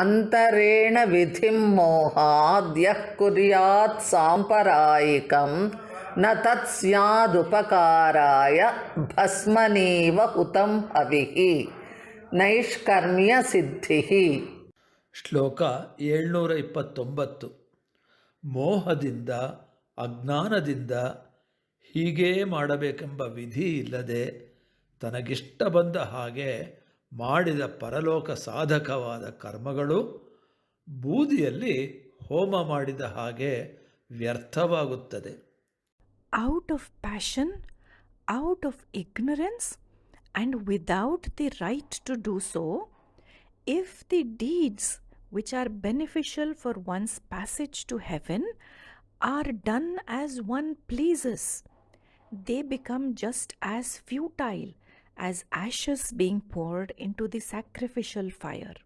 ಅಂತರೇಣ ವಿಧಿಂ ಮೋಹಾದ್ ಯಃ ಕುರ್ಯಾತ್ ಸಾಂಪರಾಯಿಕಂ ನ ತತ್ ಸ್ಯಾದುಪಕಾರಾಯ ಭಸ್ಮನೀವ ಹುತಂ ಹವಿಃ ನೈಷ್ಕರ್ಮ್ಯ ಸಿದ್ಧಿಃ. ಶ್ಲೋಕ 729. ಮೋಹದಿಂದ ಅಜ್ಞಾನದಿಂದ ಹೀಗೇ ಮಾಡಬೇಕೆಂಬ ವಿಧಿ ಇಲ್ಲದೆ ತನಗಿಷ್ಟ ಬಂದ ಹಾಗೆ ಮಾಡಿದ ಪರಲೋಕ ಸಾಧಕವಾದ ಕರ್ಮಗಳು ಬೂದಿಯಲ್ಲಿ ಹೋಮ ಮಾಡಿದ ಹಾಗೆ ವ್ಯರ್ಥವಾಗುತ್ತದೆ. Out of passion, out of ignorance, and without the right to do so, if the deeds which are beneficial for one's passage to heaven are done as one pleases, they become just as futile as ashes being poured into the sacrificial fire.